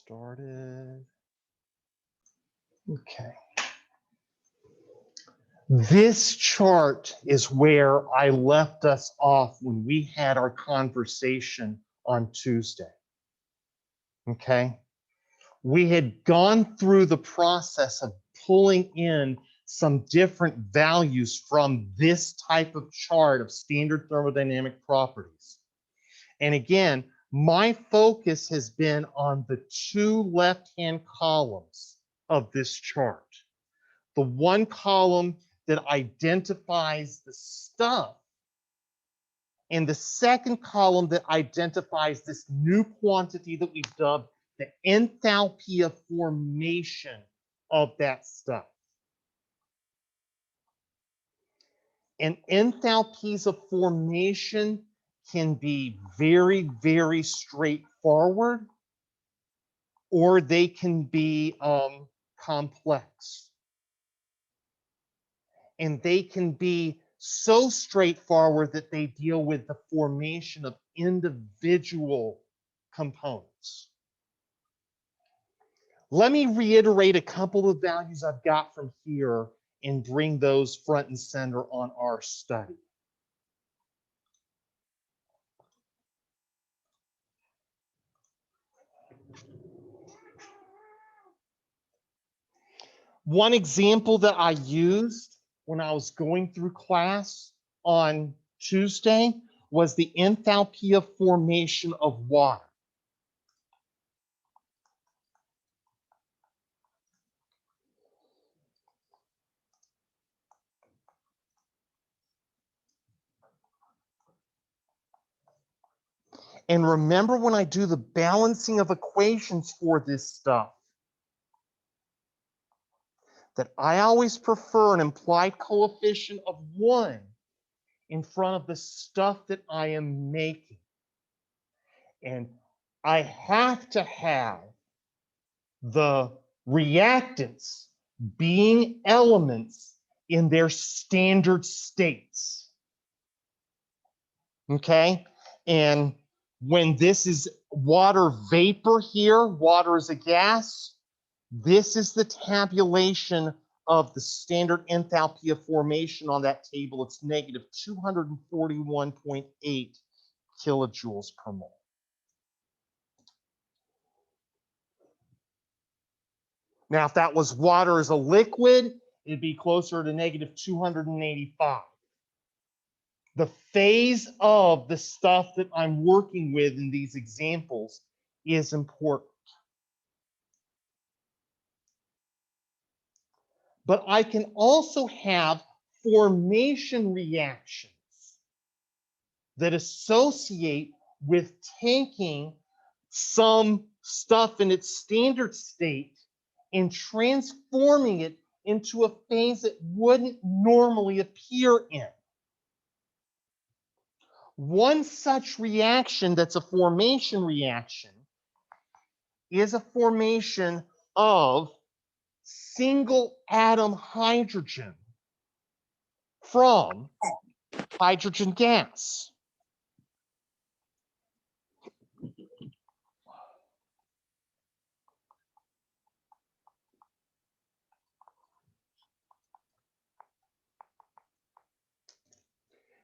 Started. Okay. This chart is where I left us off when we had our conversation on Tuesday. Okay. We had gone through the process of pulling in some different values from this type of chart of standard thermodynamic properties. And again, my focus has been on the two left-hand columns of this chart. The one column that identifies the stuff, and the second column that identifies this new quantity that we've dubbed the enthalpy of formation of that stuff. And enthalpies of formation can be very, very straightforward, or they can be complex. And they can be so straightforward that they deal with the formation of individual components. Let me reiterate a couple of values I've got from here and bring those front and center on our study. One example that I used when I was going through class on Tuesday was the enthalpy of formation of water. And remember, when I do the balancing of equations for this stuff, that I always prefer an implied coefficient of 1 in front of the stuff that I am making. And I have to have the reactants being elements in their standard states. Okay? And when this is water vapor here, water is a gas, this is the tabulation of the standard enthalpy of formation on that table. It's negative 241.8 kilojoules per mole. Now, if that was water as a liquid, it'd be closer to negative 285. The phase of the stuff that I'm working with in these examples is important. But I can also have formation reactions that associate with taking some stuff in its standard state and transforming it into a phase that wouldn't normally appear in. One such reaction that's a formation reaction is a formation of single atom hydrogen from hydrogen gas.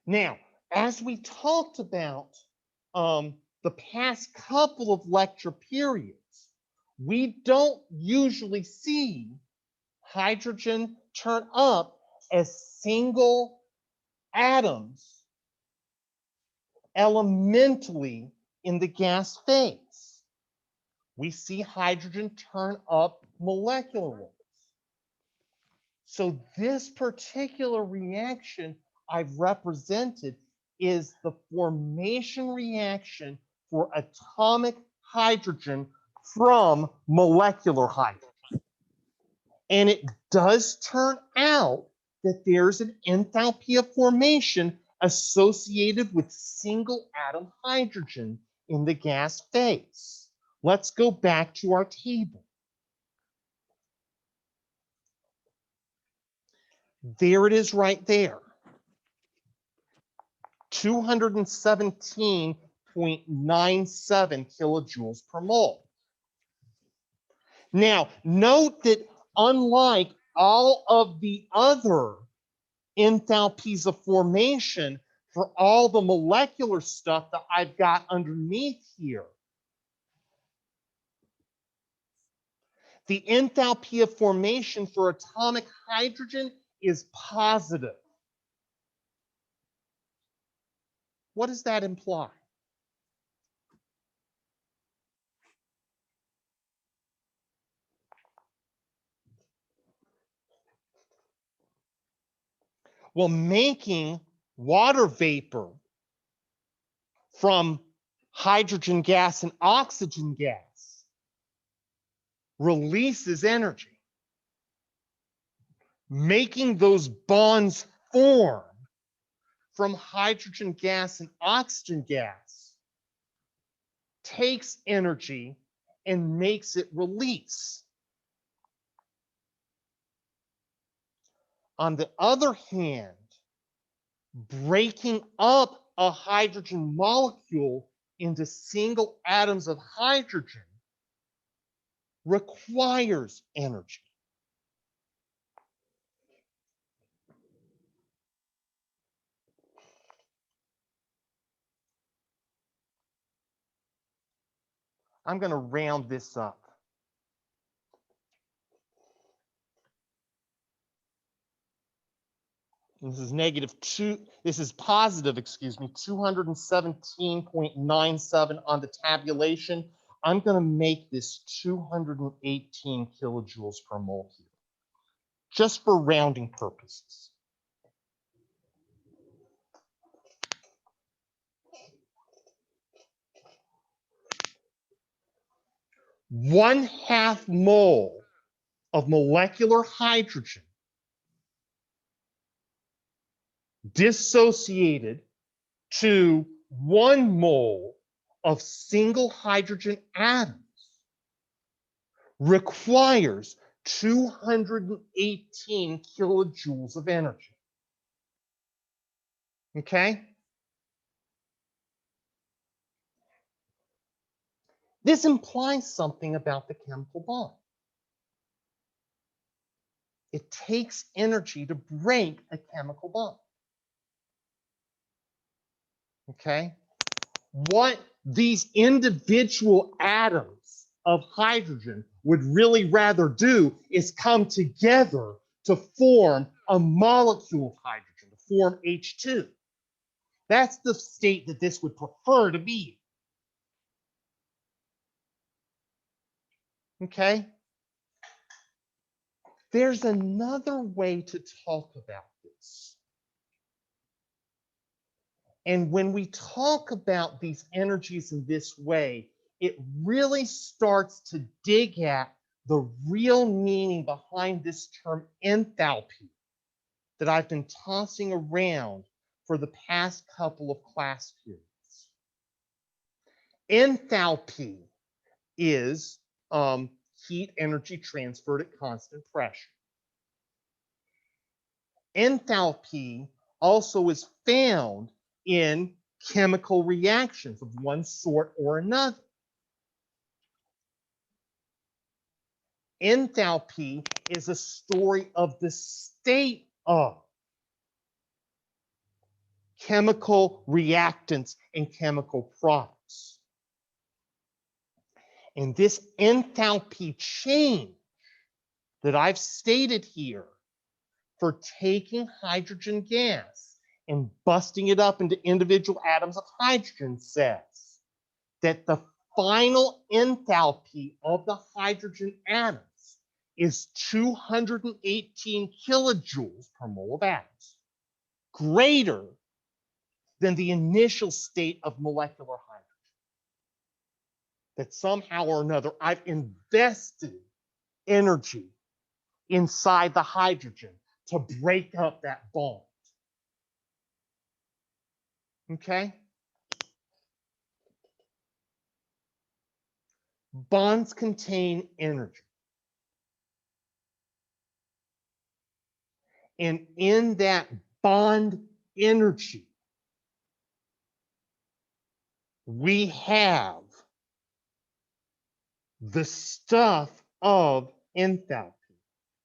Now, as we talked about the past couple of lecture periods, we don't usually see hydrogen turn up as single atoms elementally in the gas phase. We see hydrogen turn up molecularly. So this particular reaction I've represented is the formation reaction for atomic hydrogen from molecular hydrogen. And it does turn out that there's an enthalpy of formation associated with single atom hydrogen in the gas phase. Let's go back to our table. There it is right there. 217.97 kilojoules per mole. Now, note that unlike all of the other enthalpies of formation for all the molecular stuff that I've got underneath here, the enthalpy of formation for atomic hydrogen is positive. What does that imply? Well, making water vapor from hydrogen gas and oxygen gas releases energy. Making those bonds form from hydrogen gas and oxygen gas takes energy and makes it release. On the other hand, breaking up a hydrogen molecule into single atoms of hydrogen requires energy. I'm going to round this up. This is positive, 217.97 on the tabulation. I'm going to make this 218 kilojoules per mole here, just for rounding purposes. One half mole of molecular hydrogen dissociated to 1 mole of single hydrogen atoms requires 218 kilojoules of energy. Okay? This implies something about the chemical bond. It takes energy to break a chemical bond. Okay? What these individual atoms of hydrogen would really rather do is come together to form a molecule of hydrogen, to form H2. That's the state that this would prefer to be. Okay? There's another way to talk about this. And when we talk about these energies in this way, it really starts to dig at the real meaning behind this term enthalpy that I've been tossing around for the past couple of class periods. Enthalpy is heat energy transferred at constant pressure. Enthalpy also is found in chemical reactions of one sort or another. Enthalpy is a story of the state of chemical reactants and chemical products. And this enthalpy change that I've stated here for taking hydrogen gas and busting it up into individual atoms of hydrogen says that the final enthalpy of the hydrogen atoms is 218 kilojoules per mole of atoms, greater than the initial state of molecular hydrogen. That somehow or another I've invested energy inside the hydrogen to break up that bond. Okay? Bonds contain energy. And in that bond energy, we have the stuff of enthalpy,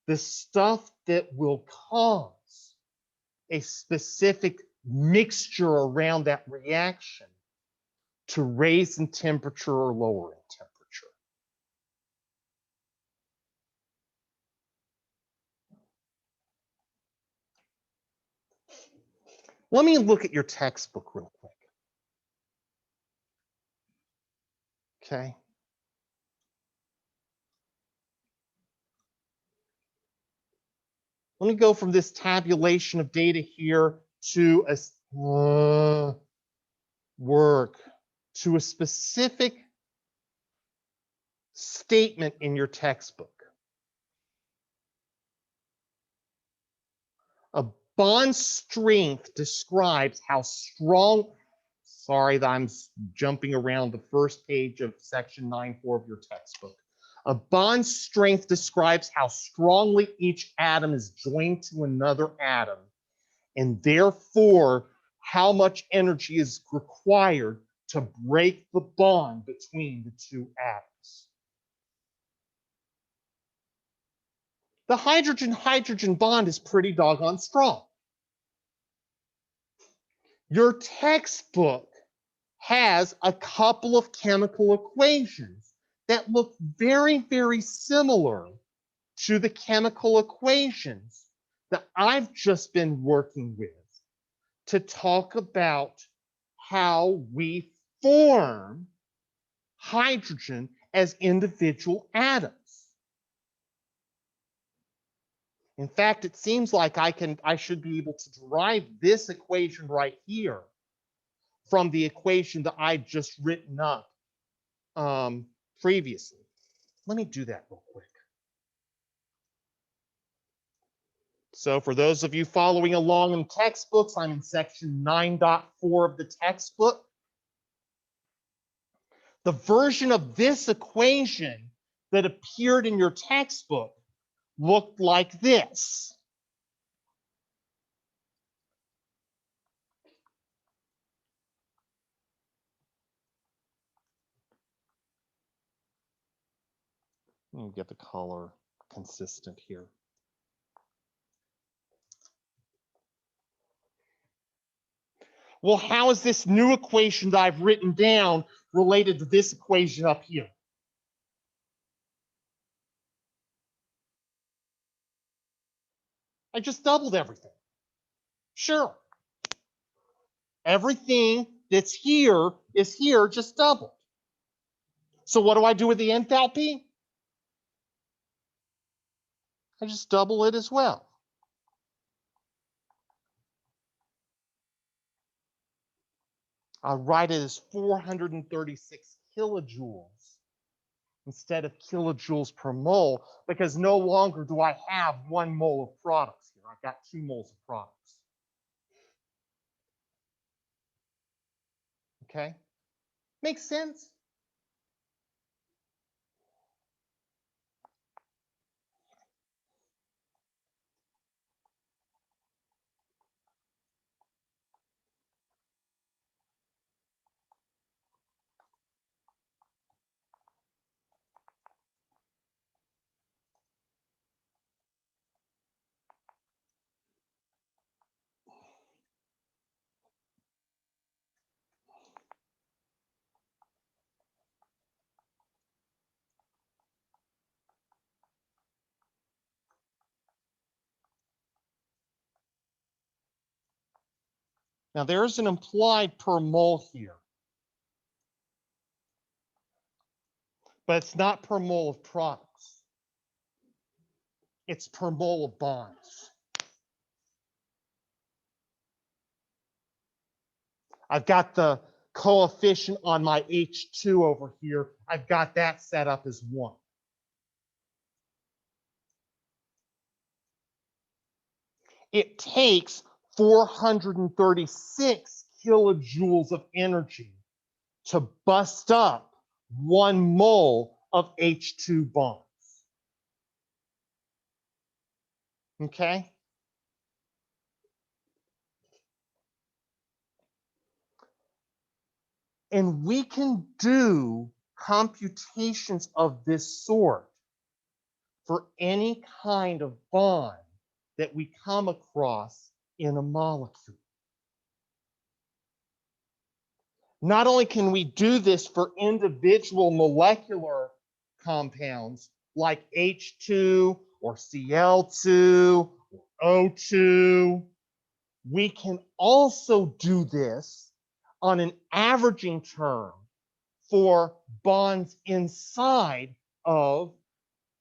the stuff that will cause a specific mixture around that reaction to raise in temperature or lower in temperature. Let me look at your textbook real quick. Okay. Let me go from this tabulation of data here to a work to a specific statement in your textbook. A bond strength describes how strong, sorry that I'm jumping around the first page of section 9.4 of your textbook. A bond strength describes how strongly each atom is joined to another atom, and therefore how much energy is required to break the bond between the two atoms. The hydrogen-hydrogen bond is pretty doggone strong. Your textbook has a couple of chemical equations that look very, very similar to the chemical equations that I've just been working with to talk about how we form hydrogen as individual atoms. In fact, it seems like I should be able to derive this equation right here from the equation that I just written up previously. Let me do that real quick. So for those of you following along in textbooks, I'm in section 9.4 of the textbook. The version of this equation that appeared in your textbook looked like this. Let me get the color consistent here. Well, how is this new equation that I've written down related to this equation up here? I just doubled everything. Sure. Everything that's here is here, just doubled. So what do I do with the enthalpy? I just double it as well. I'll write it as 436 kilojoules instead of kilojoules per mole, because no longer do I have 1 mole of products here. I've got 2 moles of products. Okay? Makes sense? Now there's an implied per mole here, but it's not per mole of products. It's per mole of bonds. I've got the coefficient on my H2 over here. I've got that set up as 1. It takes 436 kilojoules of energy to bust up 1 mole of H2 bonds. Okay? And we can do computations of this sort for any kind of bond that we come across in a molecule. Not only can we do this for individual molecular compounds like H2 or Cl2 or O2, we can also do this on an averaging term for bonds inside of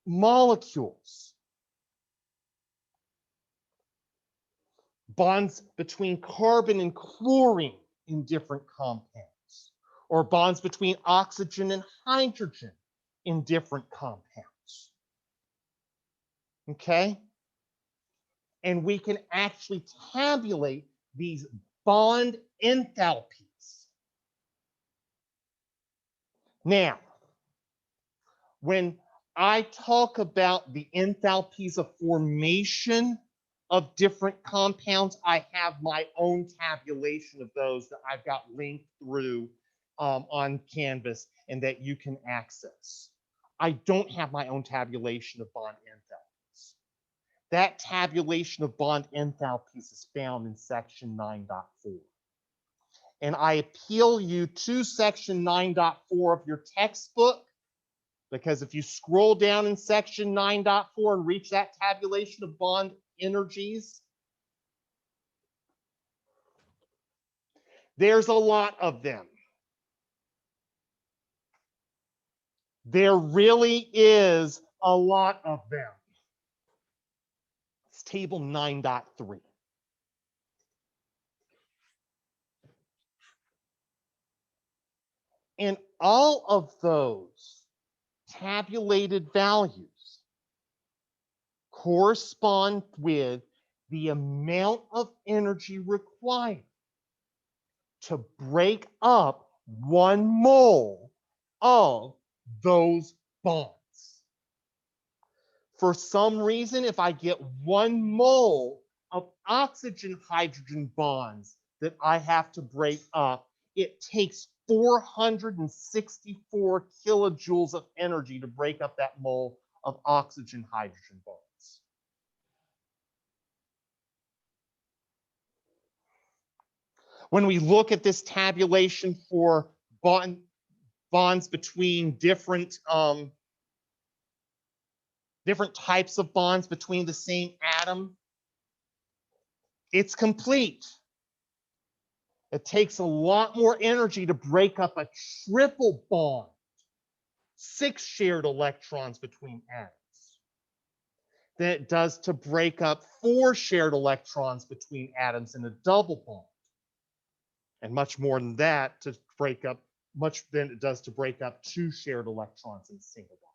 molecules. Bonds between carbon and chlorine in different compounds, or bonds between oxygen and hydrogen in different compounds. Okay? And we can actually tabulate these bond enthalpies. Now, when I talk about the enthalpies of formation of different compounds, I have my own tabulation of those that I've got linked through on Canvas and that you can access. I don't have my own tabulation of bond enthalpies. That tabulation of bond enthalpies is found in section 9.4. And I appeal you to section 9.4 of your textbook, because if you scroll down in section 9.4 and reach that tabulation of bond energies, there's a lot of them. There really is a lot of them. It's table 9.3. And all of those tabulated values correspond with the amount of energy required to break up 1 mole of those bonds. For some reason, if I get 1 mole of oxygen-hydrogen bonds that I have to break up, it takes 464 kilojoules of energy to break up that mole of oxygen-hydrogen bonds. When we look at this tabulation for bonds between different types of bonds between the same atom, it's complete. It takes a lot more energy to break up a triple bond, 6 shared electrons between atoms, than it does to break up 4 shared electrons between atoms in a double bond. And much more than that to break up, much than it does to break up 2 shared electrons in a single bond.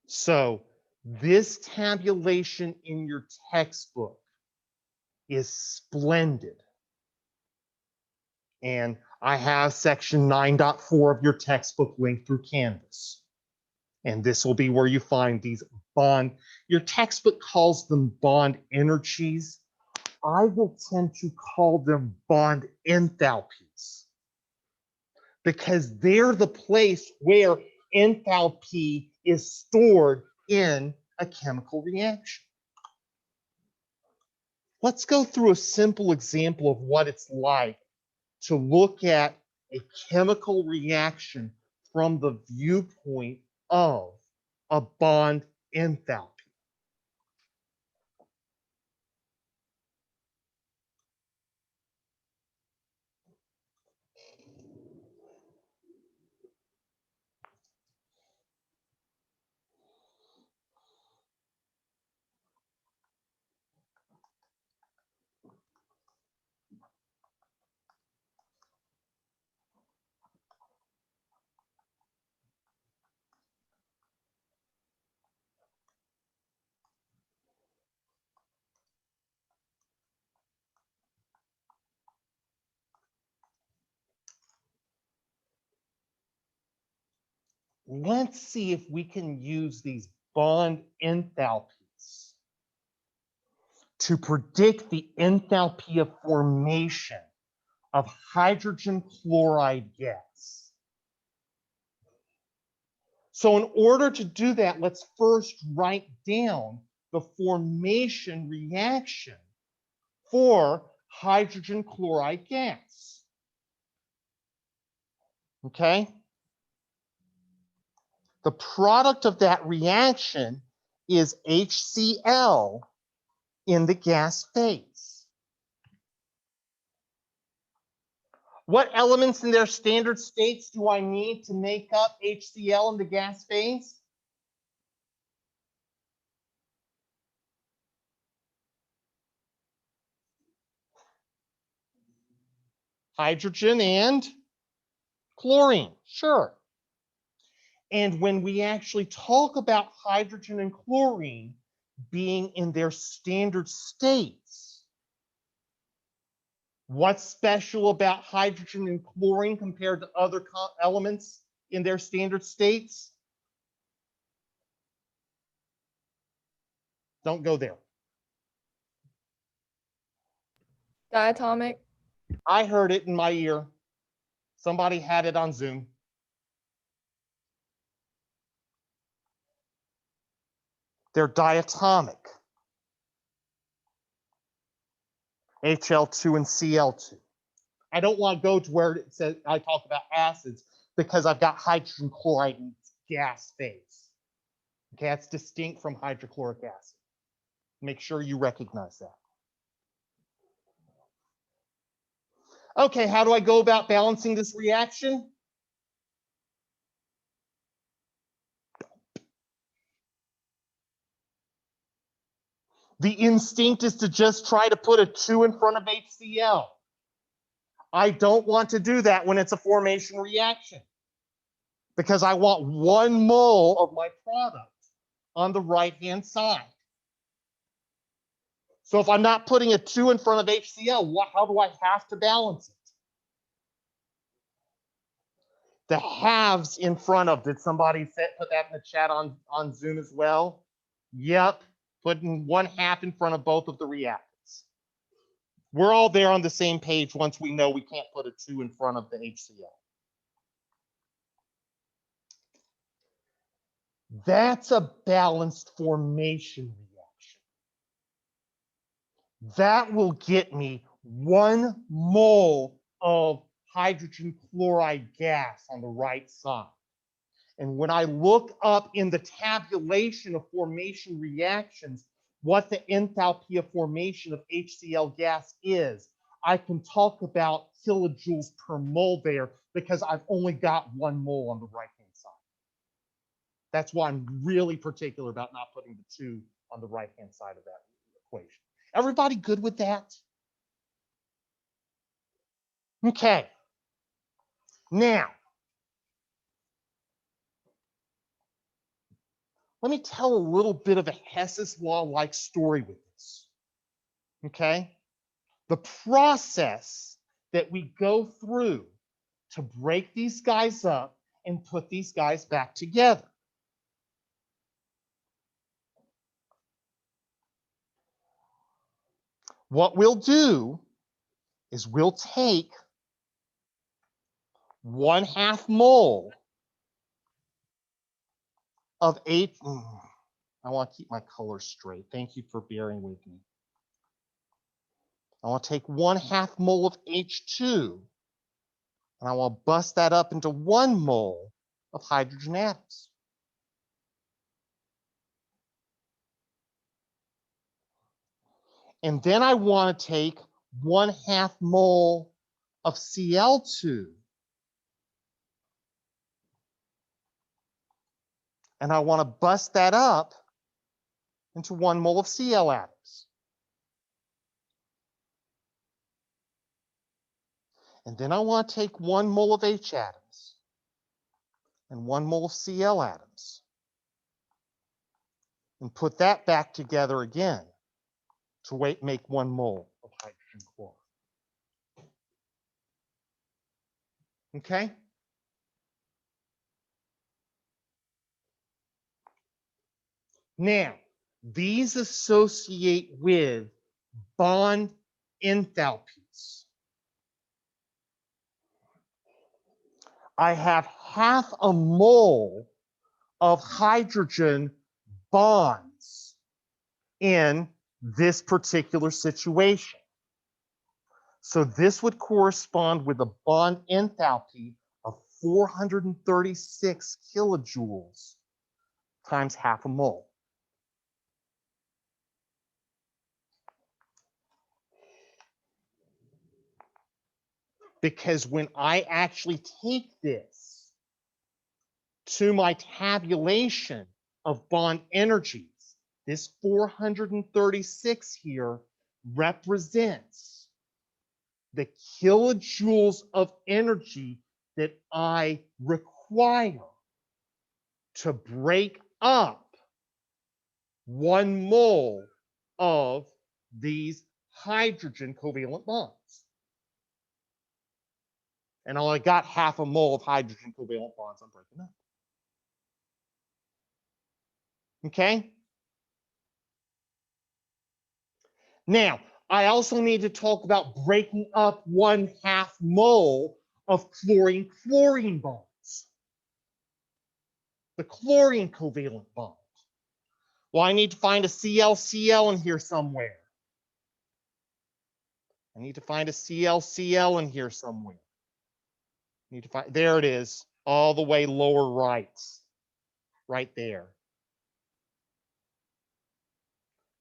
So this tabulation in your textbook is splendid. And I have section 9.4 of your textbook linked through Canvas. And this will be where you find these bond, your textbook calls them bond energies. I will tend to call them bond enthalpies, because they're the place where enthalpy is stored in a chemical reaction. Let's go through a simple example of what it's like to look at a chemical reaction from the viewpoint of a bond enthalpy. Let's see if we can use these bond enthalpies to predict the enthalpy of formation of hydrogen chloride gas. So in order to do that, let's first write down the formation reaction for hydrogen chloride gas. Okay? The product of that reaction is HCl in the gas phase. What elements in their standard states do I need to make up HCl in the gas phase? Hydrogen and chlorine, sure. And when we actually talk about hydrogen and chlorine being in their standard states, what's special about hydrogen and chlorine compared to other elements in their standard states? Don't go there. Diatomic. I heard it in my ear. Somebody had it on Zoom. They're diatomic. HL2 and Cl2. I don't want to go to where it says I talk about acids because I've got hydrogen chloride in gas phase. Okay, that's distinct from hydrochloric acid. Make sure you recognize that. Okay, how do I go about balancing this reaction? The instinct is to just try to put a 2 in front of HCl. I don't want to do that when it's a formation reaction because I want 1 mole of my product on the right-hand side. So if I'm not putting a 2 in front of HCl, how do I have to balance it? The halves in front of, did somebody put that in the chat on Zoom as well? Yep, putting 1/2 in front of both of the reactants. We're all there on the same page once we know we can't put a 2 in front of the HCl. That's a balanced formation reaction. That will get me 1 mole of hydrogen chloride gas on the right side. And when I look up in the tabulation of formation reactions, what the enthalpy of formation of HCl gas is, I can talk about kilojoules per mole there because I've only got 1 mole on the right-hand side. That's why I'm really particular about not putting the 2 on the right-hand side of that equation. Everybody good with that? Okay. Now, let me tell a little bit of a Hess's law-like story with this. Okay? The process that we go through to break these guys up and put these guys back together. What we'll do is we'll take 1/2 mole of I want to keep my colors straight. Thank you for bearing with me. I want to take 1/2 mole of H2 and I want to bust that up into 1 mole of hydrogen atoms. And then I want to take 1/2 mole of Cl2 and I want to bust that up into 1 mole of Cl atoms. And then I want to take 1 mole of H atoms and 1 mole of Cl atoms and put that back together again to make 1 mole of hydrogen chloride. Okay? Now, these associate with bond enthalpies. I have 1/2 a mole of hydrogen bonds in this particular situation. So this would correspond with a bond enthalpy of 436 kilojoules times half a mole. Because when I actually take this to my tabulation of bond energies, this 436 here represents the kilojoules of energy that I require to break up 1 mole of these hydrogen covalent bonds. And I only got half a mole of hydrogen covalent bonds I'm breaking up. Okay? Now, I also need to talk about breaking up 1/2 mole of chlorine-chlorine bonds. The chlorine covalent bond. Well, I need to find a Cl-Cl in here somewhere. I need to find a Cl-Cl in here somewhere. I need to find, there it is, all the way lower right, right there.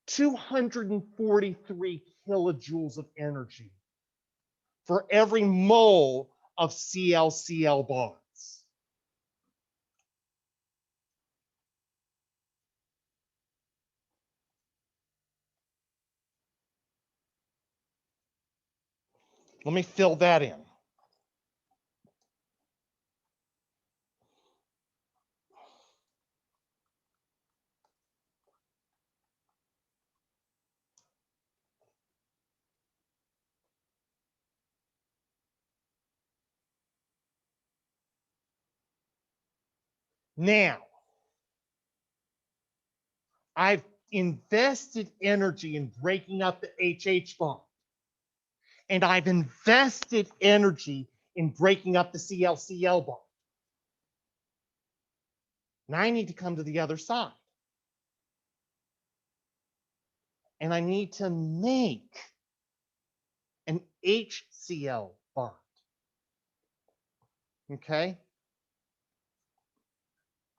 243 kilojoules of energy for every mole of Cl-Cl bonds. Let me fill that in. Now, I've invested energy in breaking up the HH bond. And I've invested energy in breaking up the Cl-Cl bond. Now I need to come to the other side. And I need to make an HCl bond. Okay?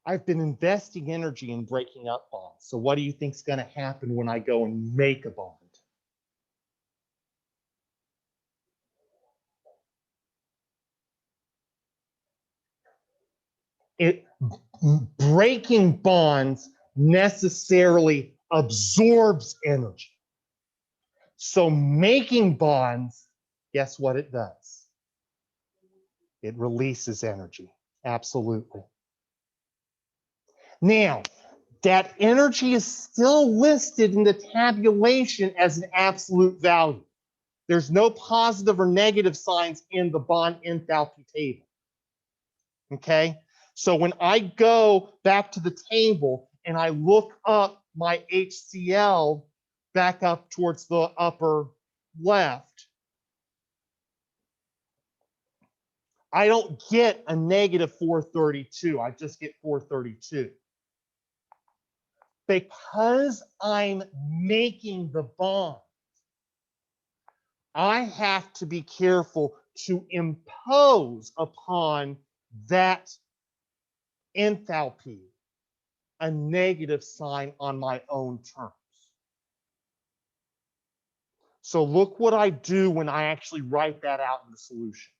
I've been investing energy in breaking up bonds. So what do you think is going to happen when I go and make a bond? Breaking bonds necessarily absorbs energy. So making bonds, guess what it does? It releases energy. Absolutely. Now, that energy is still listed in the tabulation as an absolute value. There's no positive or negative signs in the bond enthalpy table. Okay? So when I go back to the table and I look up my HCl back up towards the upper left, I don't get a negative 432. I just get 432. Because I'm making the bond, I have to be careful to impose upon that enthalpy a negative sign on my own terms. So look what I do when I actually write that out in the solution.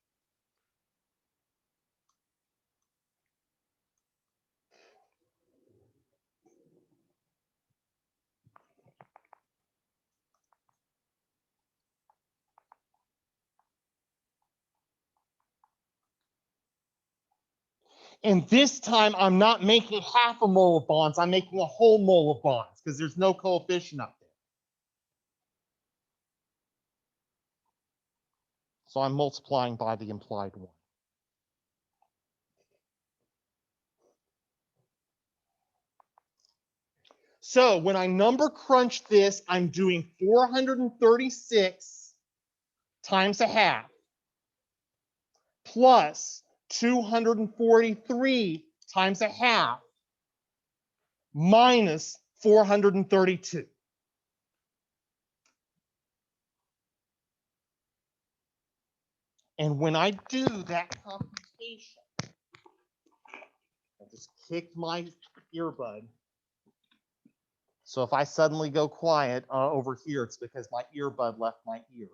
And this time, I'm not making half a mole of bonds. I'm making a whole mole of bonds because there's no coefficient up there. So I'm multiplying by the implied one. So when I number crunch this, I'm doing 436 times a half plus 243 times a half minus 432. And when I do that computation, I just kicked my earbud. So if I suddenly go quiet over here, it's because my earbud left my ear.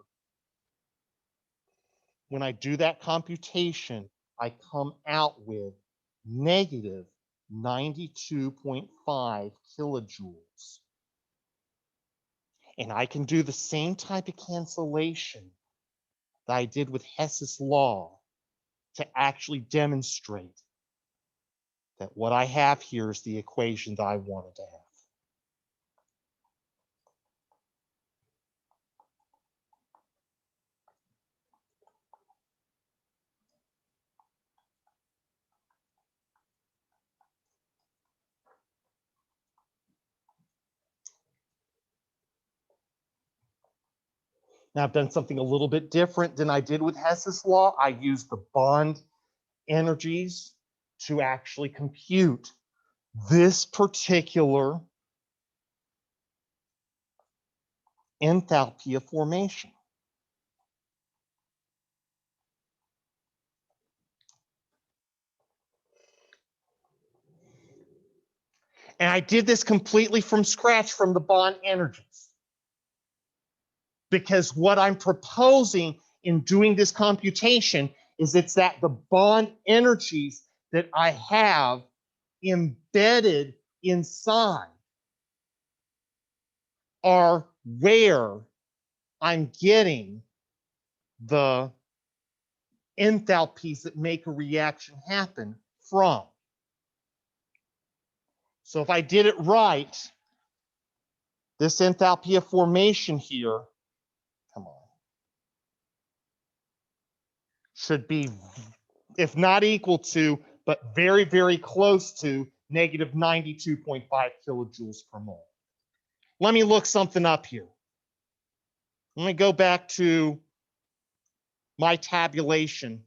When I do that computation, I come out with negative 92.5 kilojoules. And I can do the same type of cancellation that I did with Hess's law to actually demonstrate that what I have here is the equation that I wanted to have. Now I've done something a little bit different than I did with Hess's law. I used the bond energies to actually compute this particular enthalpy of formation. And I did this completely from scratch from the bond energies. Because what I'm proposing in doing this computation is it's that the bond energies that I have embedded inside are where I'm getting the enthalpies that make a reaction happen from. So if I did it right, this enthalpy of formation here, come on, should be, if not equal to, but very, very close to negative 92.5 kilojoules per mole. Let me look something up here. Let me go back to my tabulation.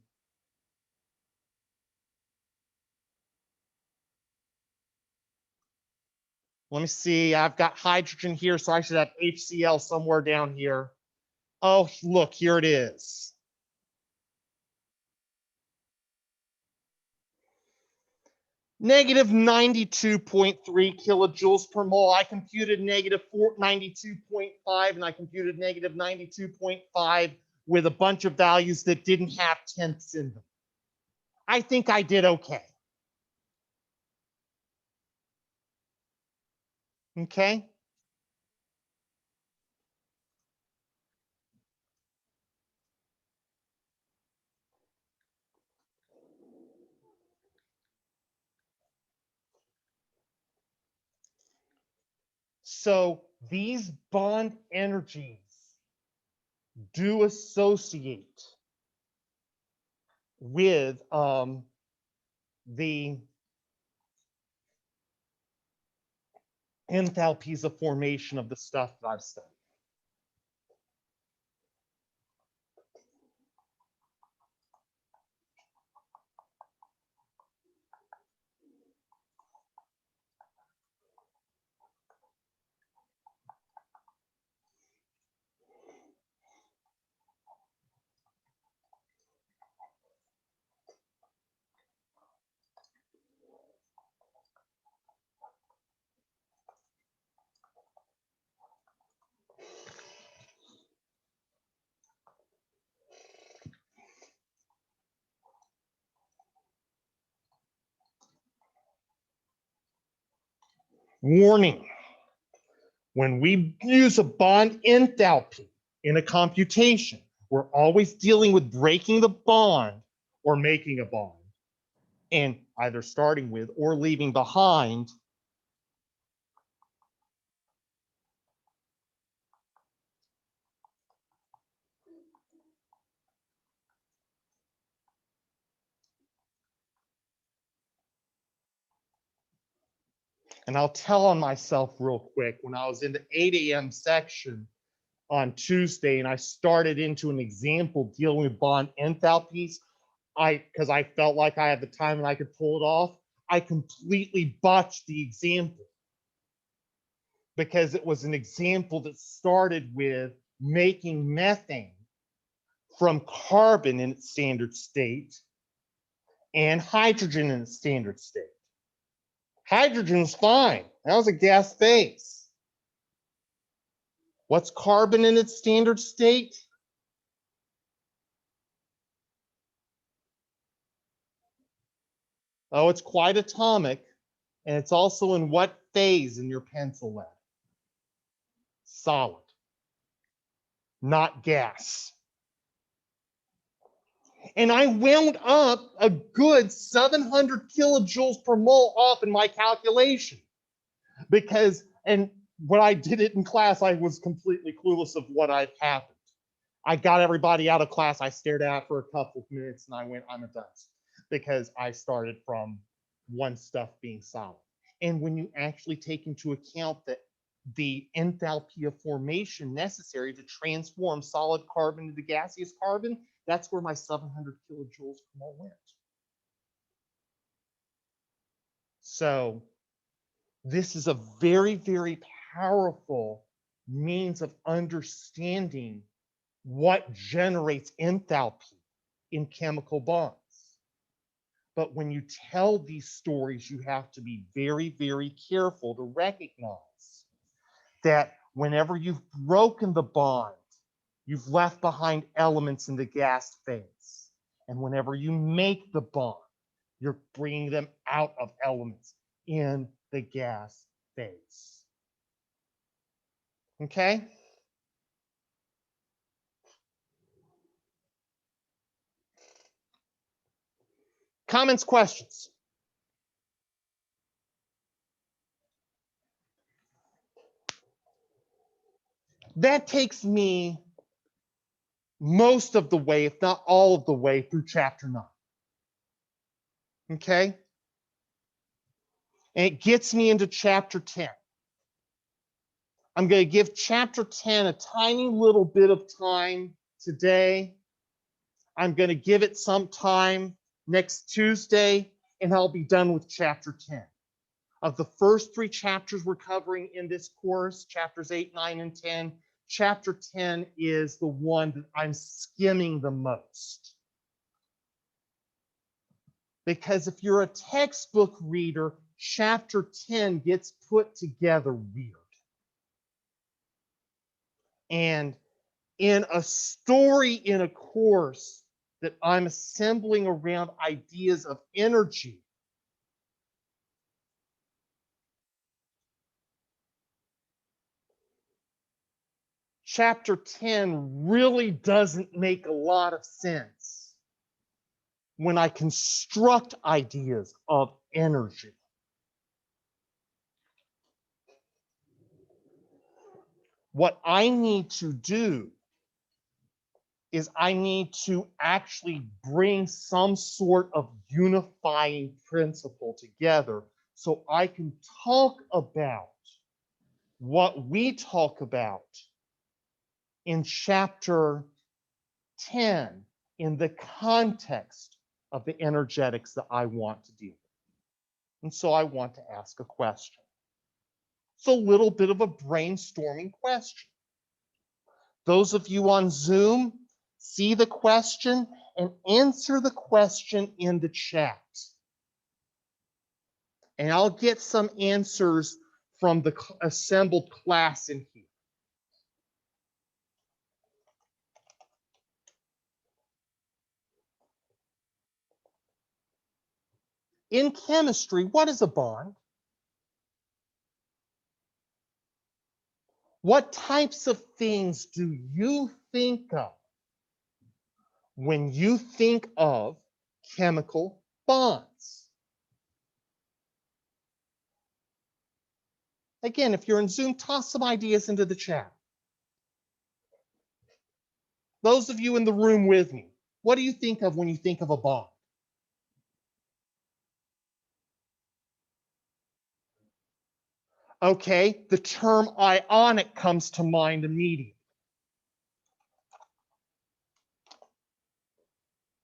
Let me see, I've got hydrogen here, so I should have HCl somewhere down here. Oh, look, here it is. Negative 92.3 kilojoules per mole. I computed negative 92.5 and I computed negative 92.5 with a bunch of values that didn't have tenths in them. I think I did okay. Okay. So these bond energies do associate with the enthalpies of formation of the stuff that I've studied. Warning, when we use a bond enthalpy in a computation, we're always dealing with breaking the bond or making a bond, and either starting with or leaving behind and I'll tell on myself real quick. When I was in the 8 a.m. section on Tuesday and I started into an example dealing with bond enthalpies, because I felt like I had the time and I could pull it off, I completely botched the example. because it was an example that started with making methane from carbon in its standard state and hydrogen in its standard state. Hydrogen's fine. That was a gas phase. What's carbon in its standard state? Oh, it's quite atomic. And it's also in what phase in your pencil lead? Solid, not gas. And I wound up a good 700 kilojoules per mole off in my calculation. Because, and when I did it in class, I was completely clueless of what had happened. I got everybody out of class. I stared at it for a couple of minutes and I went, I'm a dunce. Because I started from one stuff being solid. And when you actually take into account that the enthalpy of formation necessary to transform solid carbon into gaseous carbon, that's where my 700 kilojoules per mole went. So this is a very, very powerful means of understanding what generates enthalpy in chemical bonds. But when you tell these stories, you have to be very, very careful to recognize that whenever you've broken the bond, you've left behind elements in the gas phase. And whenever you make the bond, you're bringing them out of elements in the gas phase. Okay? Comments, questions? That takes me most of the way, if not all of the way, through chapter 9. Okay? And it gets me into chapter 10. I'm going to give chapter 10 a tiny little bit of time today. I'm going to give it some time next Tuesday, and I'll be done with chapter 10. Of the first 3 chapters we're covering in this course, chapters 8, 9, and 10, chapter 10 is the one that I'm skimming the most. Because if you're a textbook reader, chapter 10 gets put together weird. And in a story in a course that I'm assembling around ideas of energy, chapter 10 really doesn't make a lot of sense when I construct ideas of energy. What I need to do is I need to actually bring some sort of unifying principle together so I can talk about what we talk about in chapter 10 in the context of the energetics that I want to deal with. And so I want to ask a question. It's a little bit of a brainstorming question. Those of you on Zoom, see the question and answer the question in the chat. And I'll get some answers from the assembled class in here. In chemistry, what is a bond? What types of things do you think of when you think of chemical bonds? Again, if you're in Zoom, toss some ideas into the chat. Those of you in the room with me, what do you think of when you think of a bond? Okay, the term ionic comes to mind immediately.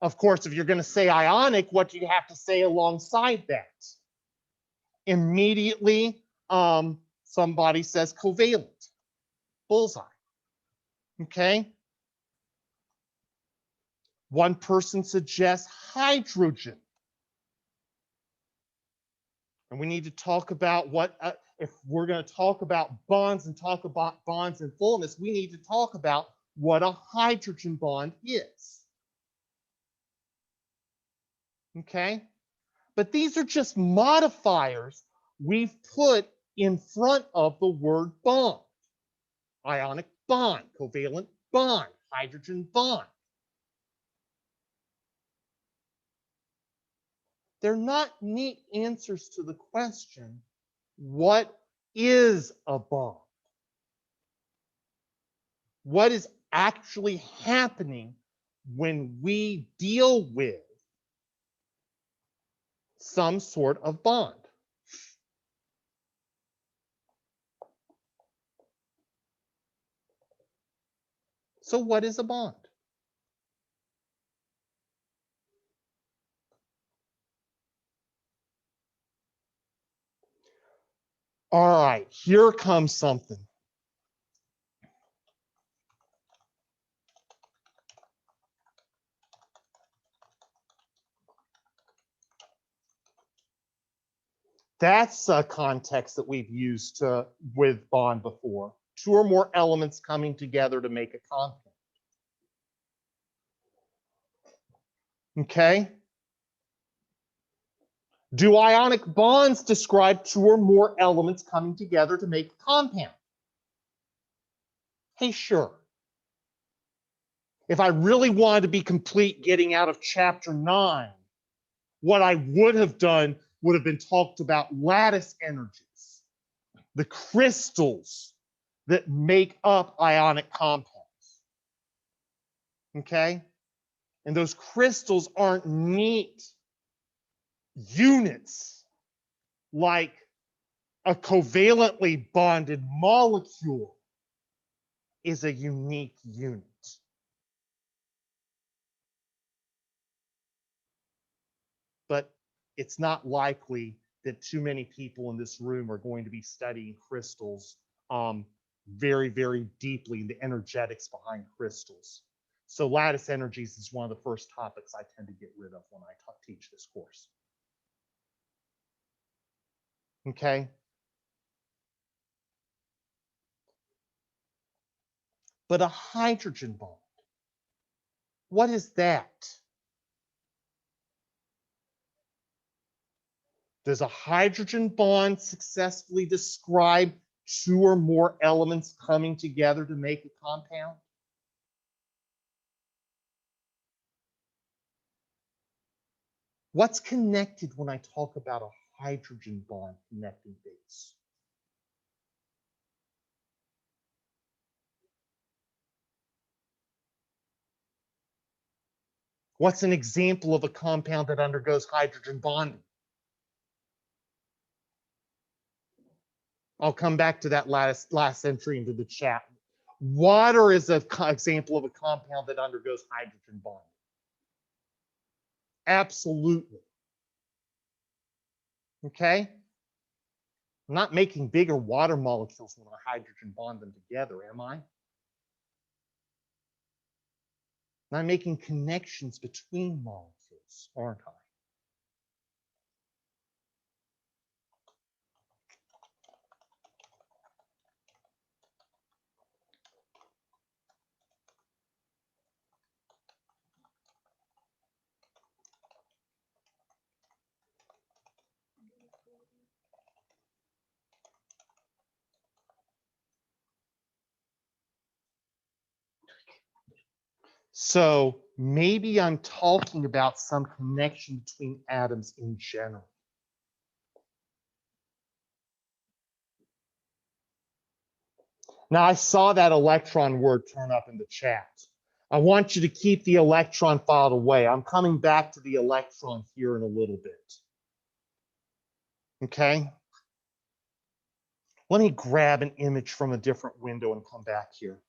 Of course, if you're going to say ionic, what do you have to say alongside that? Immediately, Somebody says covalent. Bullseye. Okay? One person suggests hydrogen. And we need to talk about what, if we're going to talk about bonds and talk about bonds in fullness, we need to talk about what a hydrogen bond is. Okay? But these are just modifiers we've put in front of the word bond. Ionic bond, covalent bond, hydrogen bond. They're not neat answers to the question, what is a bond? What is actually happening when we deal with some sort of bond? So what is a bond? All right, here comes something. That's a context that we've used with bond before. Two or more elements coming together to make a compound. Okay? Do ionic bonds describe two or more elements coming together to make a compound? Hey, sure. If I really wanted to be complete getting out of chapter 9, what I would have done would have been talked about lattice energies, the crystals that make up ionic compounds. Okay? And those crystals aren't neat units like a covalently bonded molecule is a unique unit. But it's not likely that too many people in this room are going to be studying crystals very, very deeply, the energetics behind crystals. So lattice energies is one of the first topics I tend to get rid of when I teach this course. Okay? But a hydrogen bond, what is that? Does a hydrogen bond successfully describe two or more elements coming together to make a compound? What's connected when I talk about a hydrogen bond connecting base? What's an example of a compound that undergoes hydrogen bonding? I'll come back to that last entry into the chat. Water is an example of a compound that undergoes hydrogen bonding. Absolutely. Okay? I'm not making bigger water molecules when I hydrogen bond them together, am I? I'm making connections between molecules, aren't I? So maybe I'm talking about some connection between atoms in general. Now, I saw that electron word turn up in the chat. I want you to keep the electron filed away. I'm coming back to the electron here in a little bit. Okay? Let me grab an image from a different window and come back here.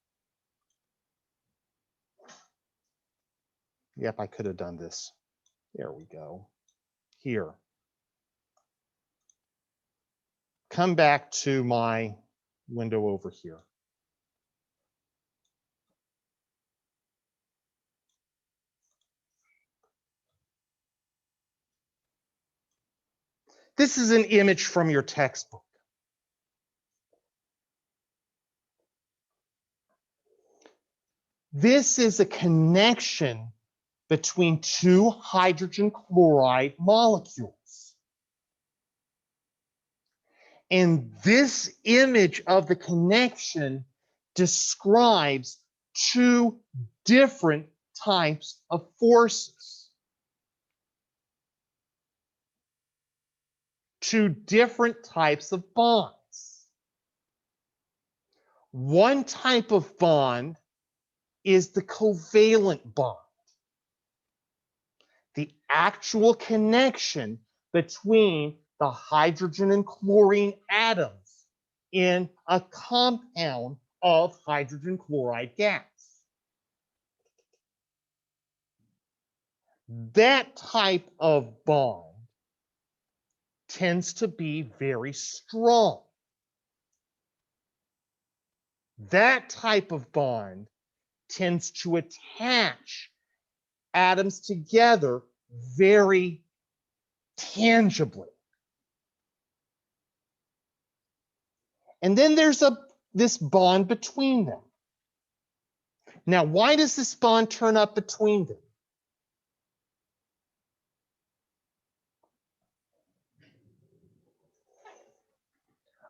Yep, I could have done this. There we go. Here. come back to my window over here. This is an image from your textbook. This is a connection between two hydrogen chloride molecules. And this image of the connection describes two different types of forces. Two different types of bonds. One type of bond is the covalent bond. The actual connection between the hydrogen and chlorine atoms in a compound of hydrogen chloride gas. That type of bond tends to be very strong. That type of bond tends to attach atoms together very tangibly. And then there's this bond between them. Now, why does this bond turn up between them?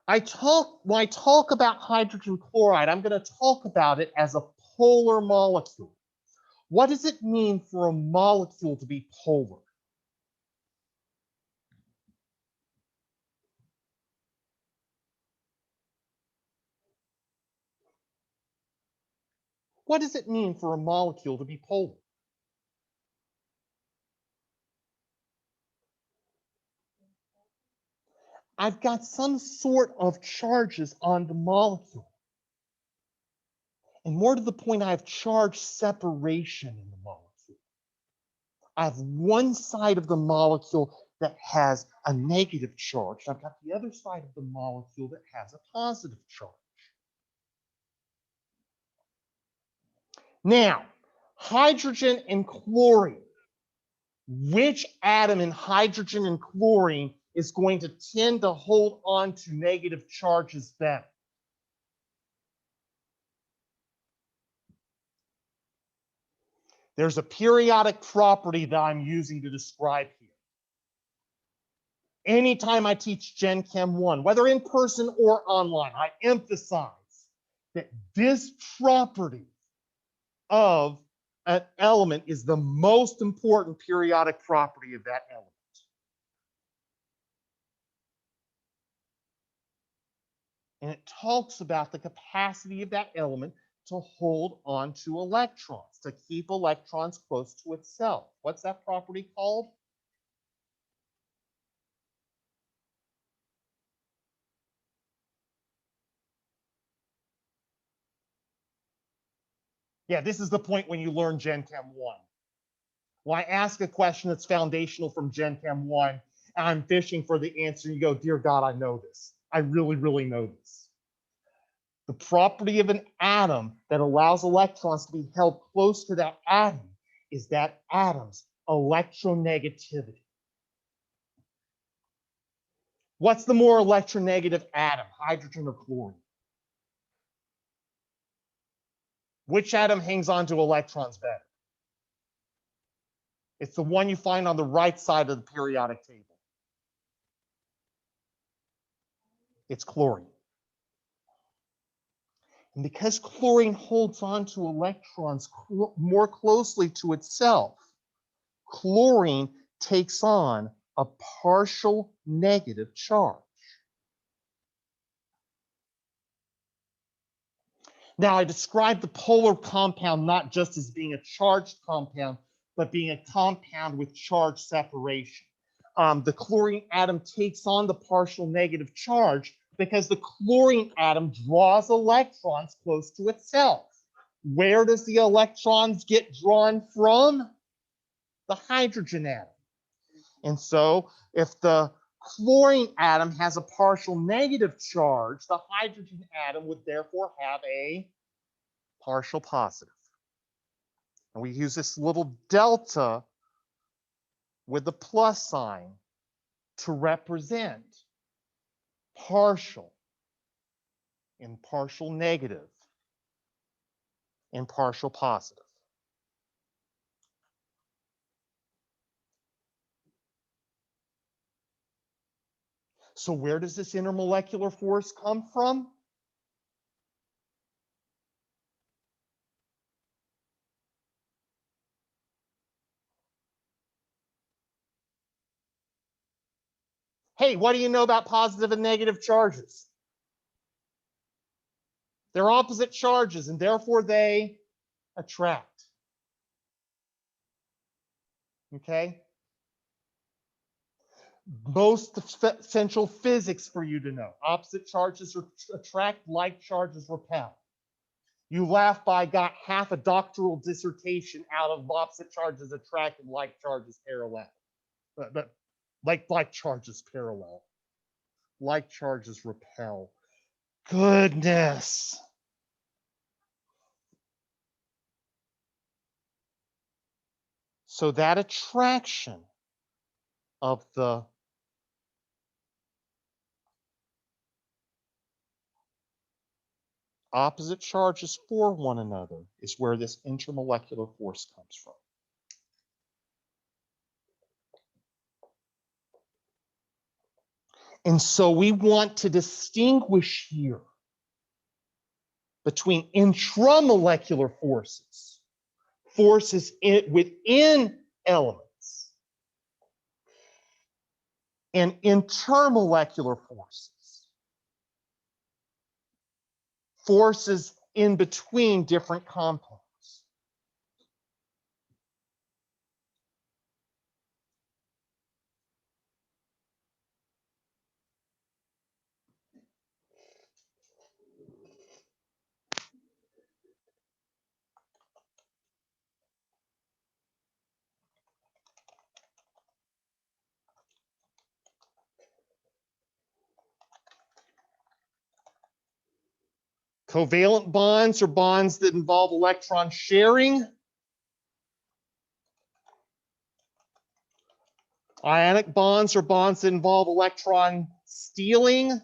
When I talk about hydrogen chloride, I'm going to talk about it as a polar molecule. What does it mean for a molecule to be polar? What does it mean for a molecule to be polar? I've got some sort of charges on the molecule. And more to the point, I have charge separation in the molecule. I have one side of the molecule that has a negative charge. I've got the other side of the molecule that has a positive charge. Now, hydrogen and chlorine. Which atom in hydrogen and chlorine is going to tend to hold on to negative charges better? There's a periodic property that I'm using to describe here. Anytime I teach Gen Chem 1, whether in person or online, I emphasize that this property of an element is the most important periodic property of that element. And it talks about the capacity of that element to hold on to electrons, to keep electrons close to itself. What's that property called? Yeah, this is the point when you learn Gen Chem 1. Well, I ask a question that's foundational from Gen Chem 1, and I'm fishing for the answer, and you go, dear God, I know this. I really, really know this. The property of an atom that allows electrons to be held close to that atom is that atom's electronegativity. What's the more electronegative atom, hydrogen or chlorine? Which atom hangs on to electrons better? It's the one you find on the right side of the periodic table. It's chlorine. And because chlorine holds on to electrons more closely to itself, chlorine takes on a partial negative charge. Now, I described the polar compound not just as being a charged compound, but being a compound with charge separation. The chlorine atom takes on the partial negative charge because the chlorine atom draws electrons close to itself. Where does the electrons get drawn from? The hydrogen atom. And so if the chlorine atom has a partial negative charge, the hydrogen atom would therefore have a partial positive. And we use this little delta with the plus sign to represent partial and partial negative and partial positive. So where does this intermolecular force come from? Hey, what do you know about positive and negative charges? They're opposite charges, and therefore they attract. Okay? Most essential physics for you to know. Opposite charges attract, like charges repel. You laugh, but I got half a doctoral dissertation out of opposite charges attract and like charges parallel. But like charges parallel. Like charges repel. Goodness. So that attraction of the opposite charges for one another is where this intermolecular force comes from. And so we want to distinguish here between intramolecular forces, forces within elements, and intermolecular forces, forces in between different compounds. Covalent bonds are bonds that involve electron sharing. Ionic bonds are bonds that involve electron stealing,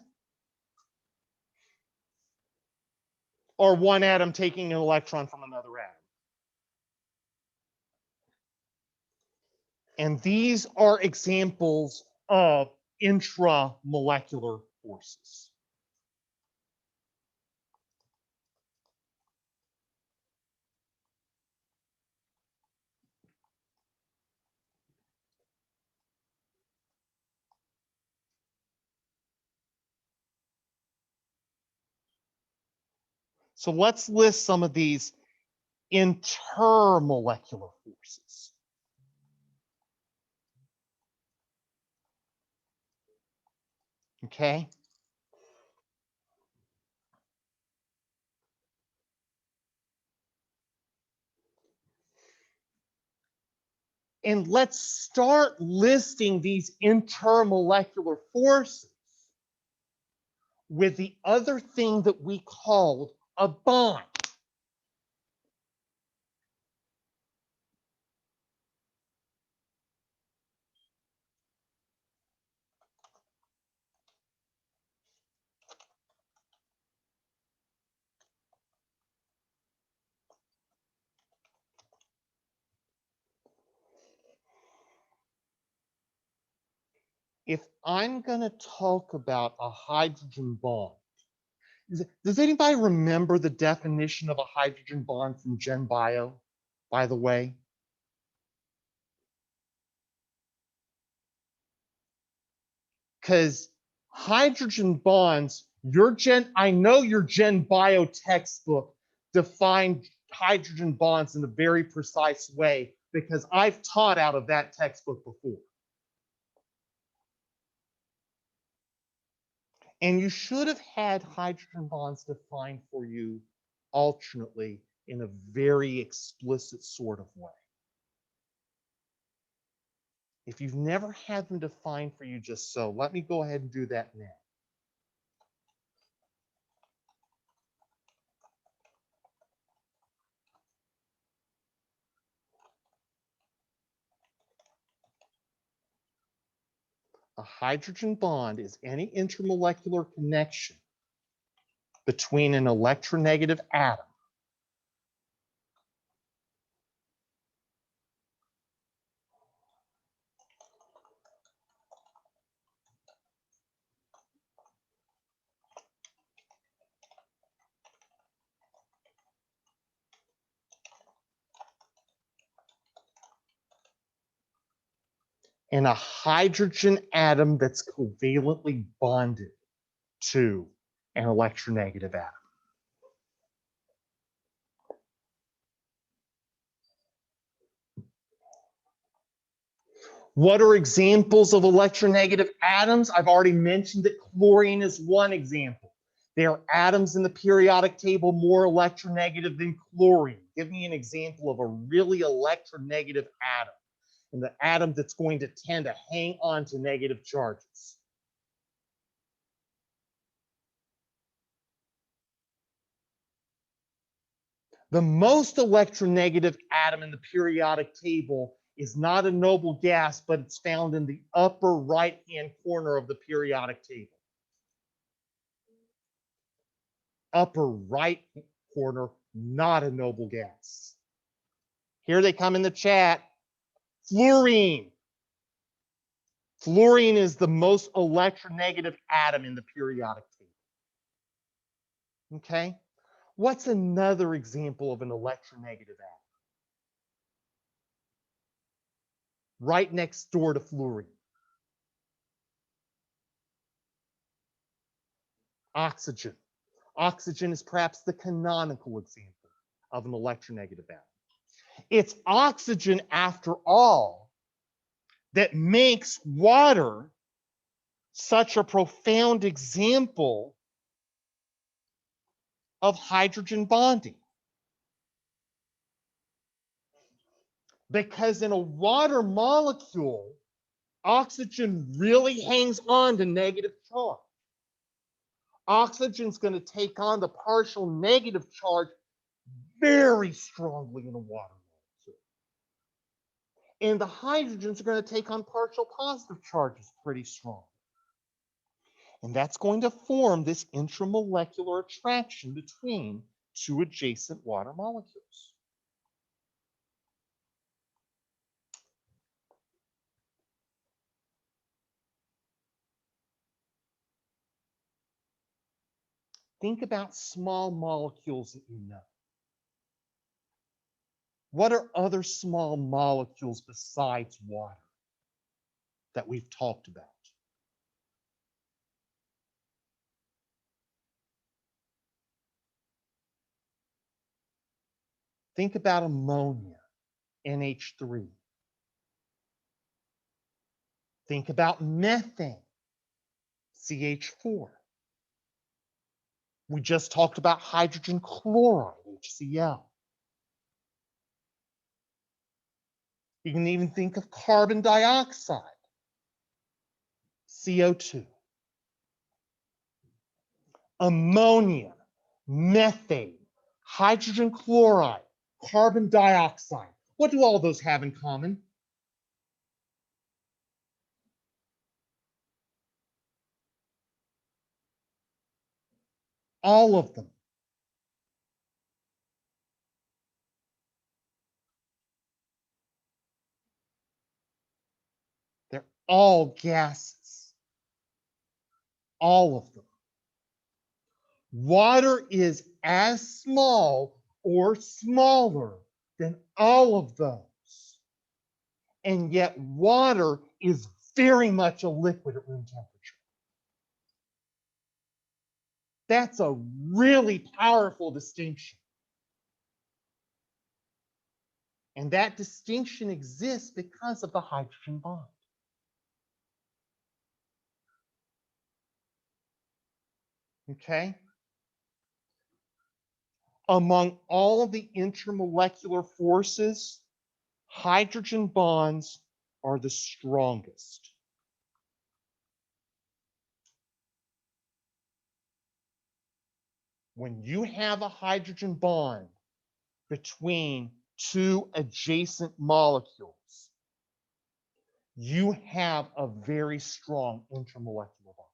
or one atom taking an electron from another atom. And these are examples of intramolecular forces. So let's list some of these intermolecular forces. Okay? And let's start listing these intermolecular forces with the other thing that we called a bond. If I'm going to talk about a hydrogen bond, does anybody remember the definition of a hydrogen bond from Gen Bio, by the way? Because hydrogen bonds, I know your Gen Bio textbook defined hydrogen bonds in a very precise way because I've taught out of that textbook before. And you should have had hydrogen bonds defined for you alternately in a very explicit sort of way. If you've never had them defined for you just so, let me go ahead and do that now. A hydrogen bond is any intermolecular connection between an electronegative atom and a hydrogen atom that's covalently bonded to an electronegative atom. What are examples of electronegative atoms? I've already mentioned that chlorine is one example. There are atoms in the periodic table more electronegative than chlorine. Give me an example of a really electronegative atom, and the atom that's going to tend to hang on to negative charges. The most electronegative atom in the periodic table is not a noble gas, but it's found in the upper right-hand corner of the periodic table. Upper right corner, not a noble gas. Here they come in the chat. Fluorine. Fluorine is the most electronegative atom in the periodic table. Okay? What's another example of an electronegative atom? Right next door to fluorine. Oxygen. Oxygen is perhaps the canonical example of an electronegative atom. It's oxygen, after all, that makes water such a profound example of hydrogen bonding. Because in a water molecule, oxygen really hangs on to negative charge. Oxygen's going to take on the partial negative charge very strongly in a water molecule. And the hydrogens are going to take on partial positive charges pretty strong. And that's going to form this intramolecular attraction between two adjacent water molecules. Think about small molecules that you know. What are other small molecules besides water that we've talked about? Think about ammonia, NH3. Think about methane, CH4. We just talked about hydrogen chloride, HCl. You can even think of carbon dioxide, CO2. Ammonia, methane, hydrogen chloride, carbon dioxide. What do all those have in common? All of them. They're all gases. All of them. Water is as small or smaller than all of those. And yet water is very much a liquid at room temperature. That's a really powerful distinction. And that distinction exists because of the hydrogen bond. Okay? Among all of the intermolecular forces, hydrogen bonds are the strongest. When you have a hydrogen bond between two adjacent molecules, you have a very strong intermolecular bond.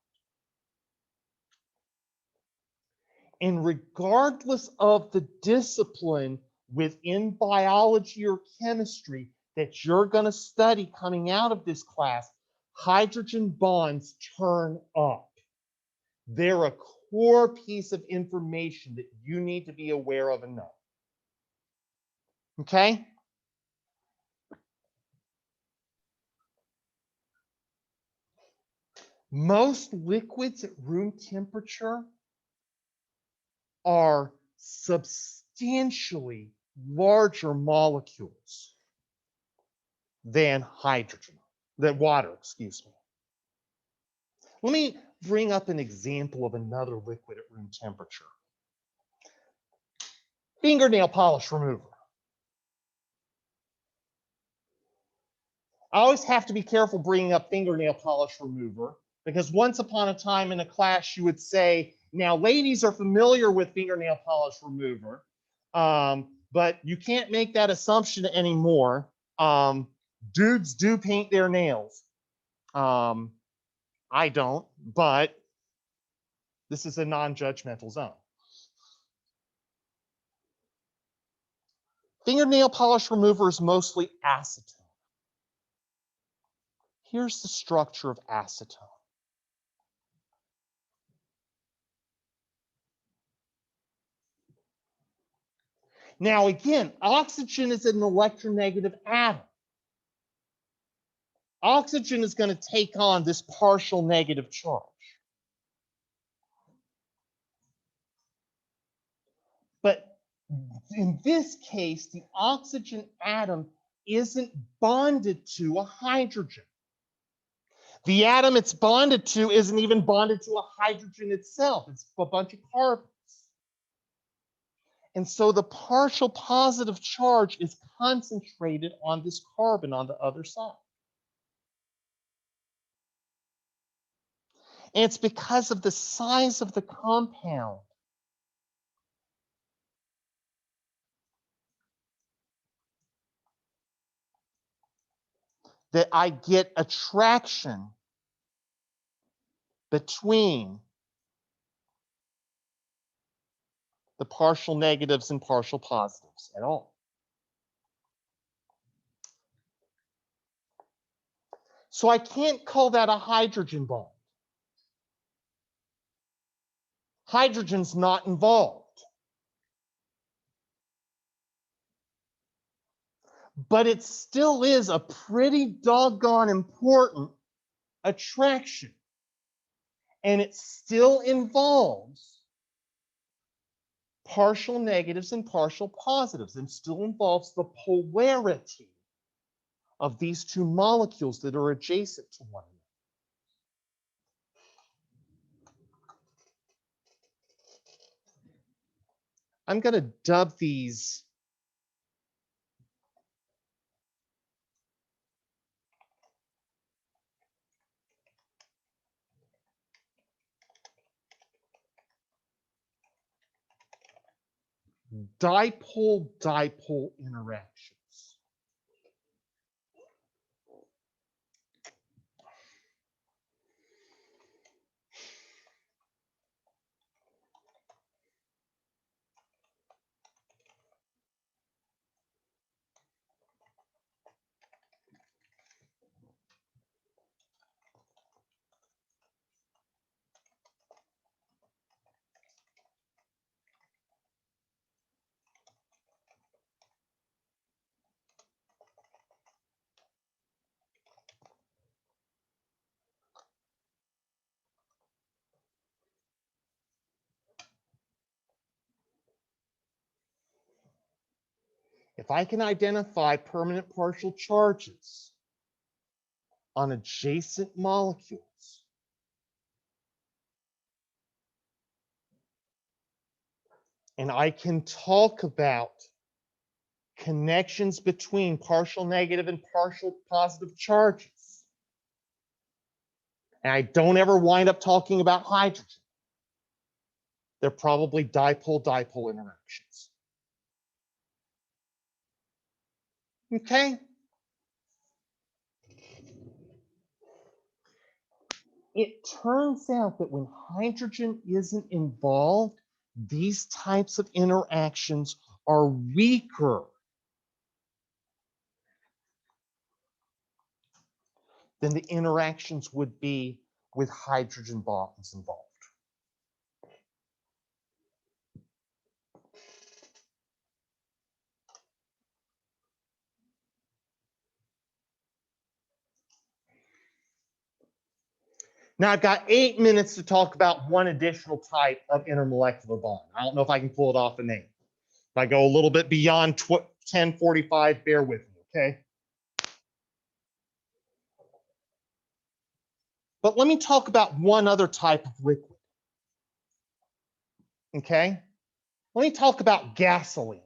And regardless of the discipline within biology or chemistry that you're going to study coming out of this class, hydrogen bonds turn up. They're a core piece of information that you need to be aware of and know. Okay? Most liquids at room temperature are substantially larger molecules than water, excuse me. Let me bring up an example of another liquid at room temperature. Fingernail polish remover. I always have to be careful bringing up fingernail polish remover because once upon a time in a class you would say, now ladies are familiar with fingernail polish remover, but you can't make that assumption anymore. Dudes do paint their nails. I don't, but this is a non-judgmental zone. Fingernail polish remover is mostly acetone. Here's the structure of acetone. Now again, oxygen is an electronegative atom. Oxygen is going to take on this partial negative charge. But in this case, the oxygen atom isn't bonded to a hydrogen. The atom it's bonded to isn't even bonded to a hydrogen itself. It's a bunch of carbons. And so the partial positive charge is concentrated on this carbon on the other side. And it's because of the size of the compound that I get attraction between the partial negatives and partial positives at all. So I can't call that a hydrogen bond. Hydrogen's not involved. But it still is a pretty doggone important attraction. And it still involves partial negatives and partial positives, and still involves the polarity of these two molecules that are adjacent to one another. I'm going to dub these dipole-dipole interactions. If I can identify permanent partial charges on adjacent molecules, and I can talk about connections between partial negative and partial positive charges. And I don't ever wind up talking about hydrogen. They're probably dipole-dipole interactions. Okay? It turns out that when hydrogen isn't involved, these types of interactions are weaker than the interactions would be with hydrogen bonds involved. Now I've got 8 minutes to talk about one additional type of intermolecular bond. I don't know if I can pull it off the name. If I go a little bit beyond 10:45, bear with me, okay? But let me talk about one other type of liquid, okay? Let me talk about gasoline.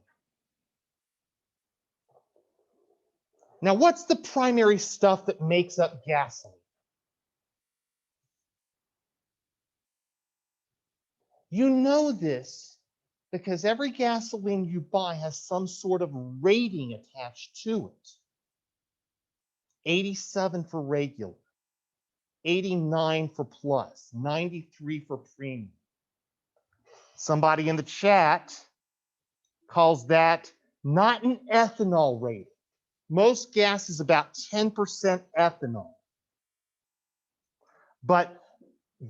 Now, what's the primary stuff that makes up gasoline? You know this because every gasoline you buy has some sort of rating attached to it. 87 for regular, 89 for plus, 93 for premium. Somebody in the chat calls that not an ethanol rating. Most gas is about 10% ethanol. But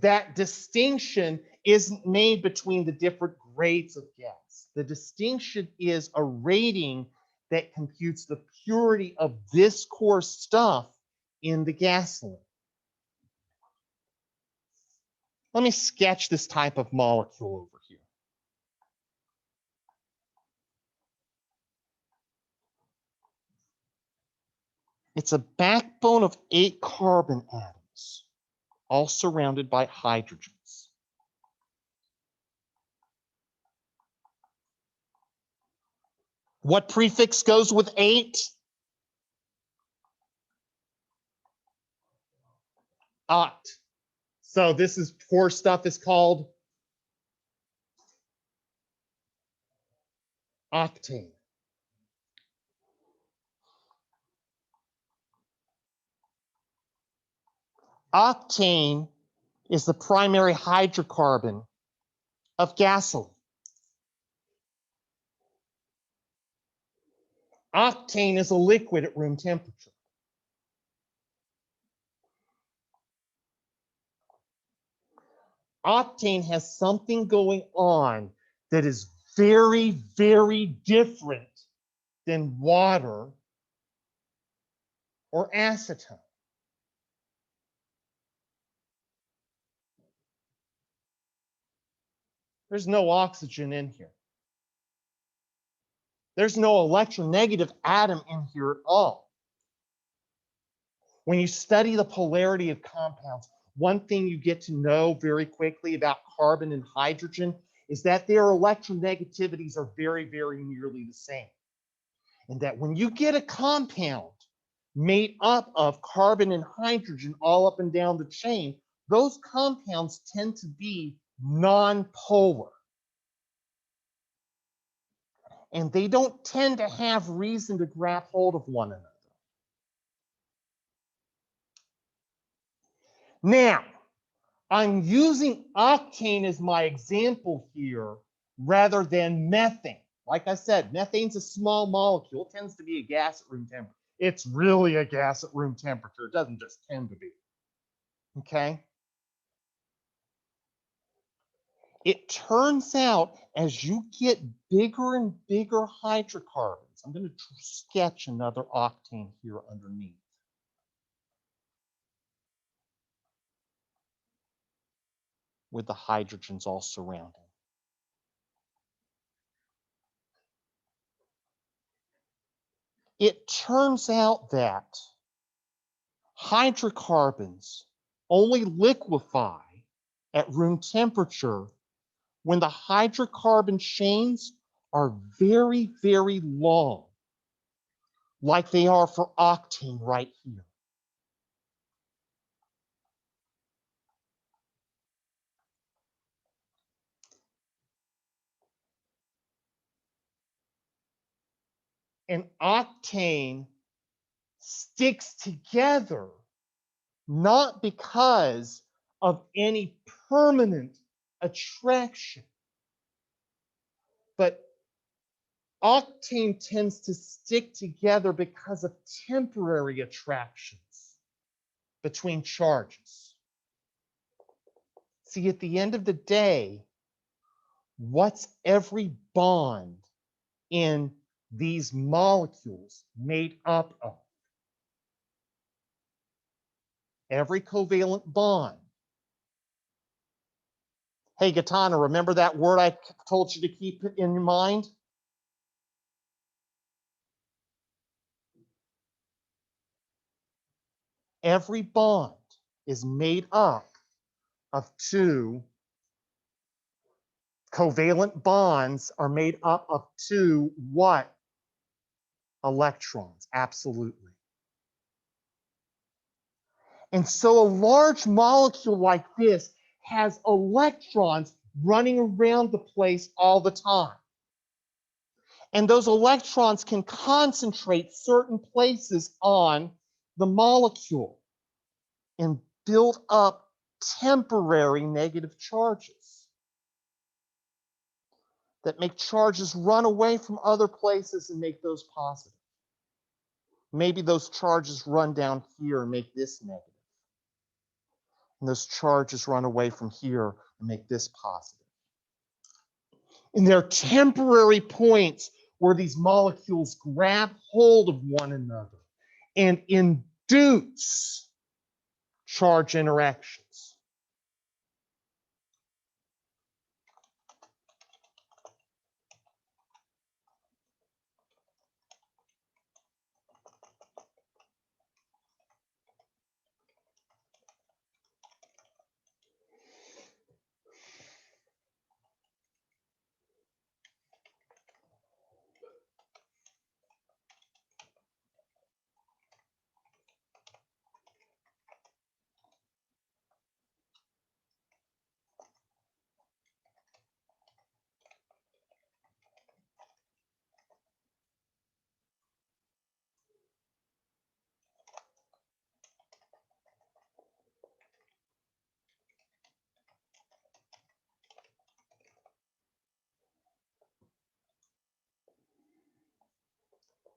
that distinction isn't made between the different grades of gas. The distinction is a rating that computes the purity of this core stuff in the gasoline. Let me sketch this type of molecule over here. It's a backbone of 8 carbon atoms, all surrounded by hydrogens. What prefix goes with 8? Oct. So this is core stuff is called octane. Octane is the primary hydrocarbon of gasoline. Octane is a liquid at room temperature. Octane has something going on that is very, very different than water or acetone. There's no oxygen in here. There's no electronegative atom in here at all. When you study the polarity of compounds, one thing you get to know very quickly about carbon and hydrogen is that their electronegativities are very, very nearly the same. And that when you get a compound made up of carbon and hydrogen all up and down the chain, those compounds tend to be non-polar. And they don't tend to have reason to grab hold of one another. Now, I'm using octane as my example here rather than methane. Like I said, methane's a small molecule. It tends to be a gas at room temperature. It's really a gas at room temperature. It doesn't just tend to be. Okay? It turns out as you get bigger and bigger hydrocarbons, I'm going to sketch another octane here underneath. With the hydrogens all surrounding. It turns out that hydrocarbons only liquefy at room temperature when the hydrocarbon chains are very, very long. like they are for octane right here. And octane sticks together not because of any permanent attraction, but octane tends to stick together because of temporary attractions between charges. See, at the end of the day, what's every bond in these molecules made up of? Every covalent bond. Hey, Gaetana, remember that word I told you to keep in your mind? Every bond is made up of two covalent bonds are made up of two what? Electrons, absolutely. And so a large molecule like this has electrons running around the place all the time. And those electrons can concentrate certain places on the molecule and build up temporary negative charges that make charges run away from other places and make those positive. Maybe those charges run down here and make this negative. And those charges run away from here and make this positive. And there are temporary points where these molecules grab hold of one another and induce charge interactions.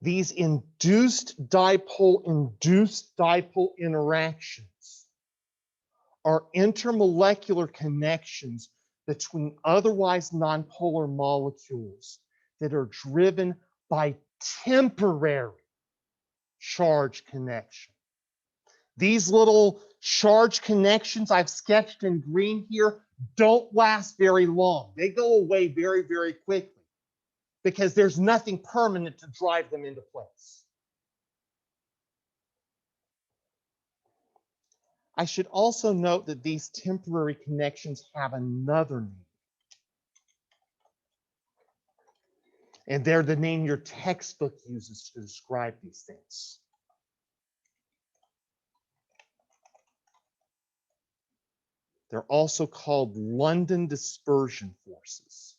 These induced dipole interactions are intermolecular connections between otherwise nonpolar molecules that are driven by temporary charge connection. These little charge connections I've sketched in green here don't last very long. They go away very, very quickly because there's nothing permanent to drive them into place. I should also note that these temporary connections have another name. And they're the name your textbook uses to describe these things. They're also called London dispersion forces.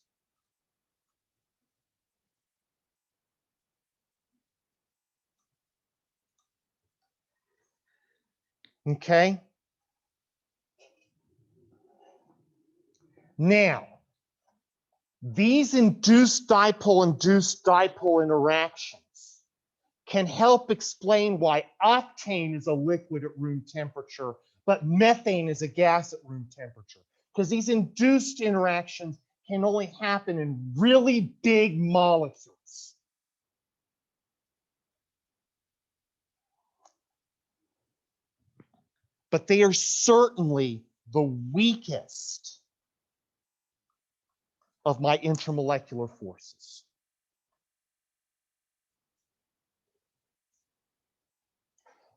Okay? Now, these induced dipole interactions can help explain why octane is a liquid at room temperature, but methane is a gas at room temperature. Because these induced interactions can only happen in really big molecules. But they are certainly the weakest of my intramolecular forces.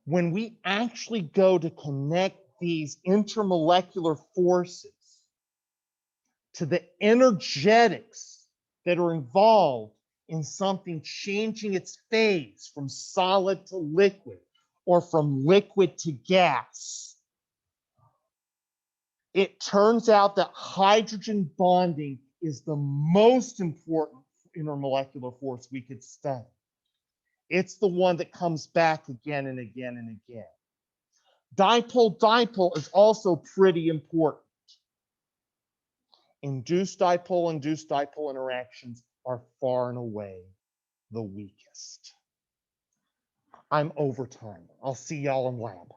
When we actually go to connect these intermolecular forces to the energetics that are involved in something changing its phase from solid to liquid or from liquid to gas, it turns out that hydrogen bonding is the most important intermolecular force we could study. It's the one that comes back again and again and again. Dipole-dipole is also pretty important. Induced dipole interactions are far and away the weakest. I'm over time. I'll see y'all in lab.